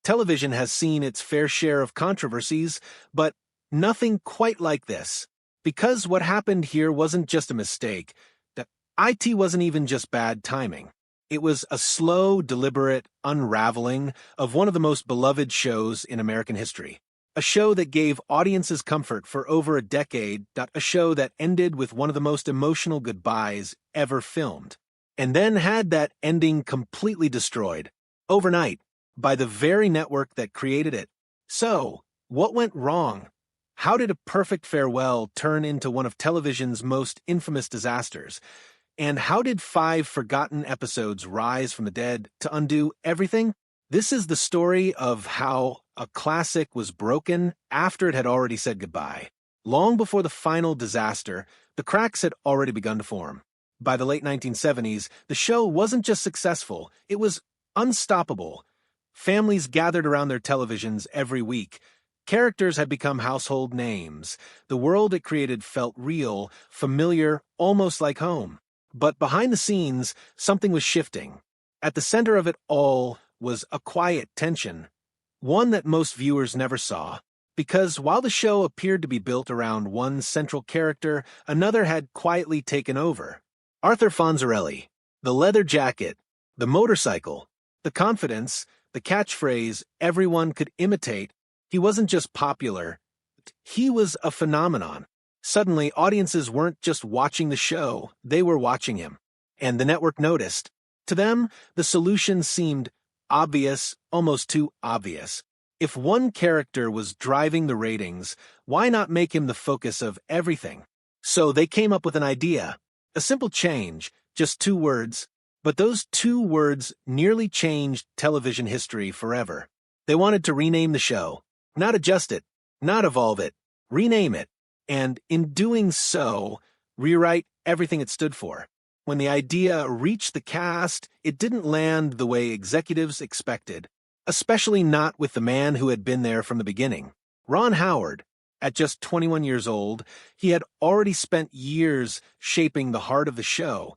Television has seen its fair share of controversies, but nothing quite like this. Because what happened here wasn't just a mistake. The IT wasn't even just bad timing. It was a slow, deliberate unraveling of one of the most beloved shows in American history. A show that gave audiences comfort for over a decade, a show that ended with one of the most emotional goodbyes ever filmed, and then had that ending completely destroyed, overnight, by the very network that created it. So, what went wrong? How did a perfect farewell turn into one of television's most infamous disasters? And how did 5 forgotten episodes rise from the dead to undo everything? This is the story of how a classic was broken after it had already said goodbye. Long before the final disaster, the cracks had already begun to form. By the late 1970s, the show wasn't just successful, it was unstoppable. Families gathered around their televisions every week. Characters had become household names. The world it created felt real, familiar, almost like home. But behind the scenes, something was shifting. At the center of it all was a quiet tension, one that most viewers never saw, because while the show appeared to be built around one central character, another had quietly taken over. Arthur Fonzarelli, the leather jacket, the motorcycle, the confidence, the catchphrase everyone could imitate. He wasn't just popular, he was a phenomenon. Suddenly, audiences weren't just watching the show, they were watching him. And the network noticed. To them, the solution seemed obvious, almost too obvious. If one character was driving the ratings, why not make him the focus of everything? So they came up with an idea. A simple change, just 2 words. But those 2 words nearly changed television history forever. They wanted to rename the show. Not adjust it, not evolve it, rename it. And in doing so, rewrite everything it stood for. When the idea reached the cast, it didn't land the way executives expected, especially not with the man who had been there from the beginning. Ron Howard, at just 21 years old, he had already spent years shaping the heart of the show.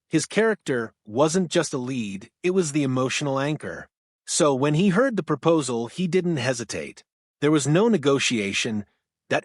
His character wasn't just a lead, it was the emotional anchor. So when he heard the proposal, he didn't hesitate. There was no negotiation,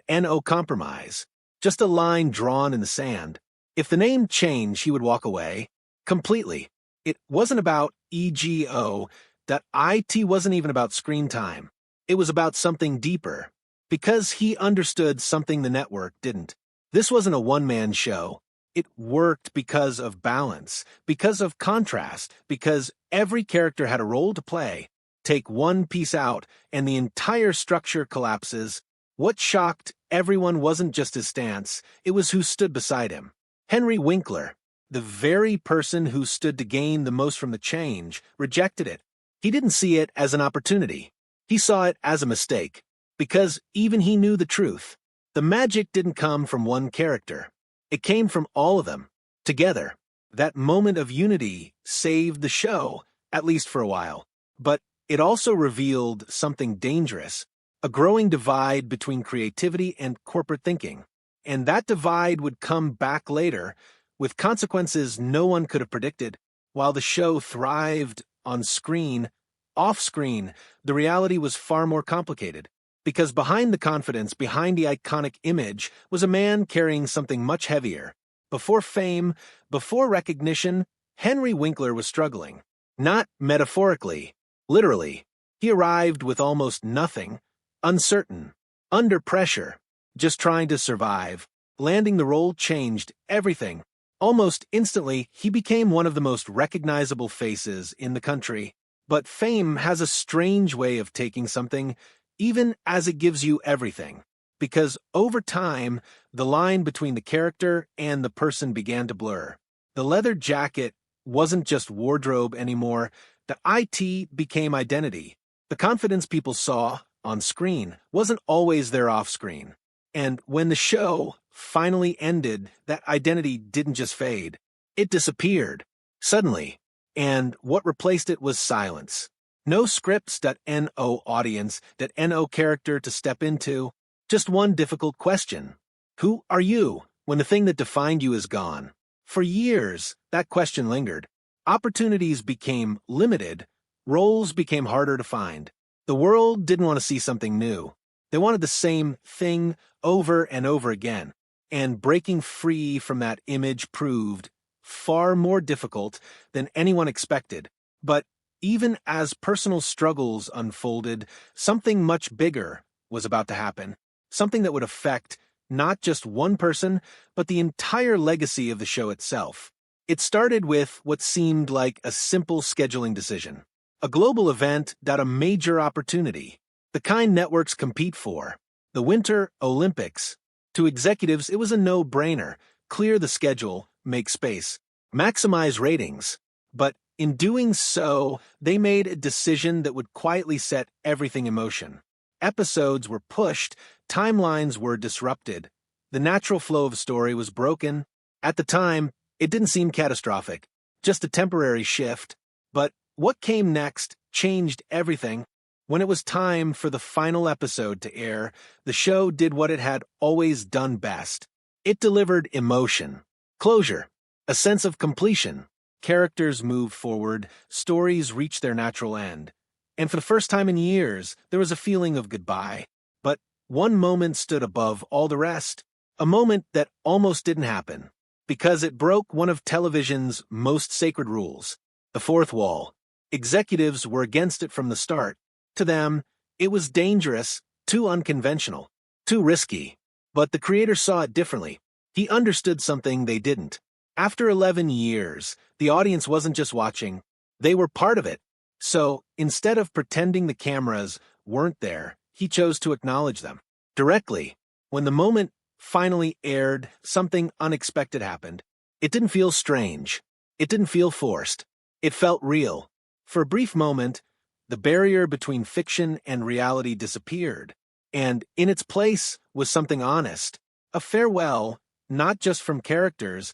no compromise, just a line drawn in the sand. If the name changed, he would walk away. Completely. It wasn't about EGO, IT wasn't even about screen time. It was about something deeper. Because he understood something the network didn't. This wasn't a one-man show. It worked because of balance, because of contrast, because every character had a role to play. Take one piece out, and the entire structure collapses. What shocked everyone wasn't just his stance, it was who stood beside him. Henry Winkler, the very person who stood to gain the most from the change, rejected it. He didn't see it as an opportunity. He saw it as a mistake. Because even he knew the truth. The magic didn't come from one character. It came from all of them, together. That moment of unity saved the show, at least for a while. But it also revealed something dangerous, a growing divide between creativity and corporate thinking. And that divide would come back later, with consequences no one could have predicted. While the show thrived on screen, off-screen, the reality was far more complicated. Because behind the confidence, behind the iconic image, was a man carrying something much heavier. Before fame, before recognition, Henry Winkler was struggling. Not metaphorically, literally. He arrived with almost nothing, uncertain, under pressure, just trying to survive. Landing the role changed everything. Almost instantly, he became one of the most recognizable faces in the country. But fame has a strange way of taking something, even as it gives you everything. Because over time, the line between the character and the person began to blur. The leather jacket wasn't just wardrobe anymore. The IT became identity. The confidence people saw on screen wasn't always there off-screen. And when the show finally ended, that identity didn't just fade. It disappeared. Suddenly. And what replaced it was silence. No scripts, no audience, no character to step into. Just one difficult question. Who are you when the thing that defined you is gone? For years, that question lingered. Opportunities became limited. Roles became harder to find. The world didn't want to see something new. They wanted the same thing over and over again, and breaking free from that image proved far more difficult than anyone expected. But even as personal struggles unfolded, something much bigger was about to happen, something that would affect not just one person, but the entire legacy of the show itself. It started with what seemed like a simple scheduling decision. A global event that a major opportunity, the kind networks compete for, the Winter Olympics. To executives, it was a no-brainer. Clear the schedule, make space, maximize ratings. But in doing so, they made a decision that would quietly set everything in motion. Episodes were pushed, timelines were disrupted. The natural flow of story was broken. At the time, it didn't seem catastrophic, just a temporary shift. But what came next changed everything. When it was time for the final episode to air, the show did what it had always done best. It delivered emotion, closure, a sense of completion. Characters moved forward, stories reached their natural end. And for the first time in years, there was a feeling of goodbye. But one moment stood above all the rest, a moment that almost didn't happen, because it broke one of television's most sacred rules, the fourth wall. Executives were against it from the start. To them, it was dangerous, too unconventional, too risky. But the creator saw it differently. He understood something they didn't. After 11 years, the audience wasn't just watching, they were part of it. So, instead of pretending the cameras weren't there, he chose to acknowledge them directly. When the moment finally aired, something unexpected happened. It didn't feel strange. It didn't feel forced. It felt real. For a brief moment, the barrier between fiction and reality disappeared, and in its place was something honest, a farewell, not just from characters,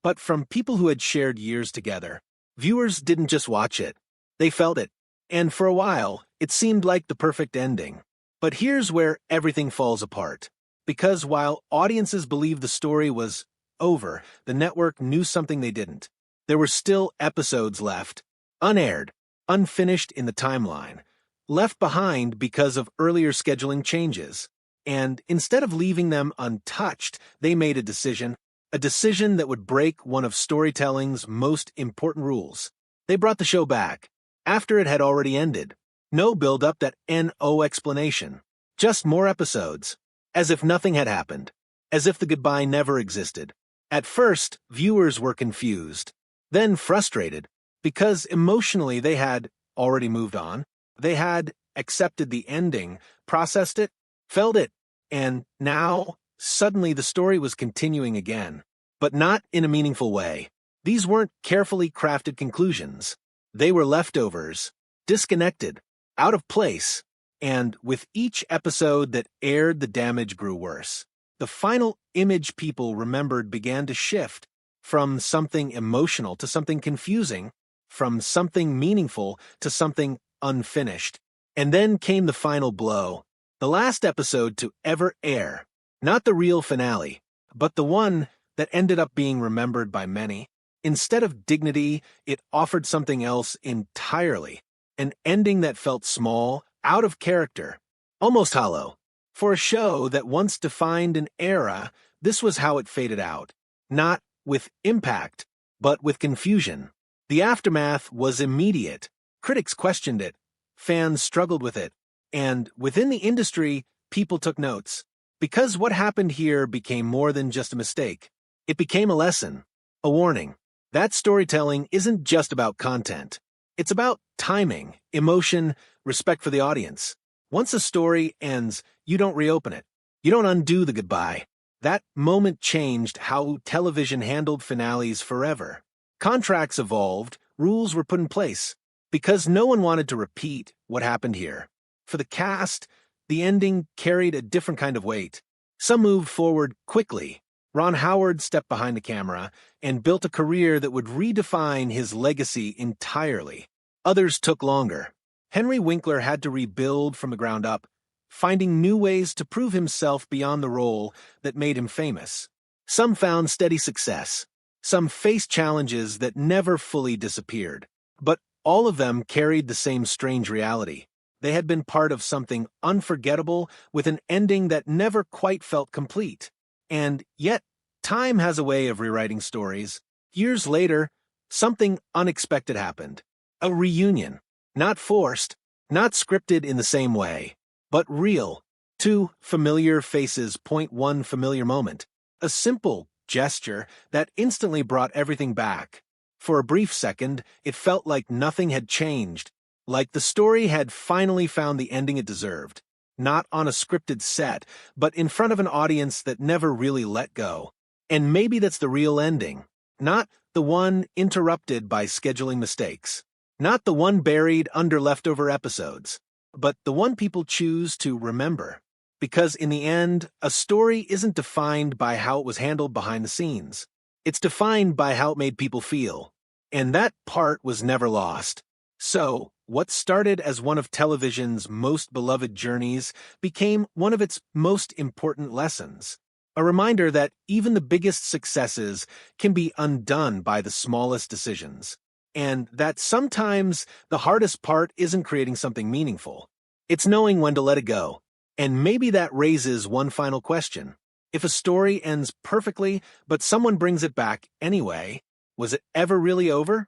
but from people who had shared years together. Viewers didn't just watch it, they felt it, and for a while, it seemed like the perfect ending. But here's where everything falls apart. Because while audiences believed the story was over, the network knew something they didn't. There were still episodes left, unaired, unfinished in the timeline, left behind because of earlier scheduling changes. And instead of leaving them untouched, they made a decision that would break one of storytelling's most important rules. They brought the show back, after it had already ended. No build-up, that no explanation. Just more episodes. As if nothing had happened. As if the goodbye never existed. At first, viewers were confused. Then frustrated. Because emotionally they had already moved on. They had accepted the ending, processed it, felt it. And now, suddenly the story was continuing again. But not in a meaningful way. These weren't carefully crafted conclusions. They were leftovers. Disconnected. Out of place. And with each episode that aired, the damage grew worse. The final image people remembered began to shift, from something emotional to something confusing, from something meaningful to something unfinished. And then came the final blow. The last episode to ever air. Not the real finale, but the one that ended up being remembered by many. Instead of dignity, it offered something else entirely. An ending that felt small, out of character, almost hollow. For a show that once defined an era, this was how it faded out. Not with impact, but with confusion. The aftermath was immediate. Critics questioned it. Fans struggled with it. And within the industry, people took notes. Because what happened here became more than just a mistake. It became a lesson, a warning. That storytelling isn't just about content. It's about timing, emotion, respect for the audience. Once a story ends, you don't reopen it. You don't undo the goodbye. That moment changed how television handled finales forever. Contracts evolved, rules were put in place, because no one wanted to repeat what happened here. For the cast, the ending carried a different kind of weight. Some moved forward quickly. Ron Howard stepped behind the camera and built a career that would redefine his legacy entirely. Others took longer. Henry Winkler had to rebuild from the ground up, finding new ways to prove himself beyond the role that made him famous. Some found steady success. Some faced challenges that never fully disappeared. But all of them carried the same strange reality. They had been part of something unforgettable with an ending that never quite felt complete. And yet, time has a way of rewriting stories. Years later, something unexpected happened. A reunion. Not forced, not scripted in the same way, but real. Two familiar faces point one familiar moment. A simple gesture that instantly brought everything back. For a brief second, it felt like nothing had changed, like the story had finally found the ending it deserved. Not on a scripted set, but in front of an audience that never really let go. And maybe that's the real ending. Not the one interrupted by scheduling mistakes. Not the one buried under leftover episodes. But the one people choose to remember. Because in the end, a story isn't defined by how it was handled behind the scenes. It's defined by how it made people feel. And that part was never lost. So, what started as one of television's most beloved journeys became one of its most important lessons. A reminder that even the biggest successes can be undone by the smallest decisions. And that sometimes the hardest part isn't creating something meaningful. It's knowing when to let it go. And maybe that raises one final question. If a story ends perfectly, but someone brings it back anyway, was it ever really over?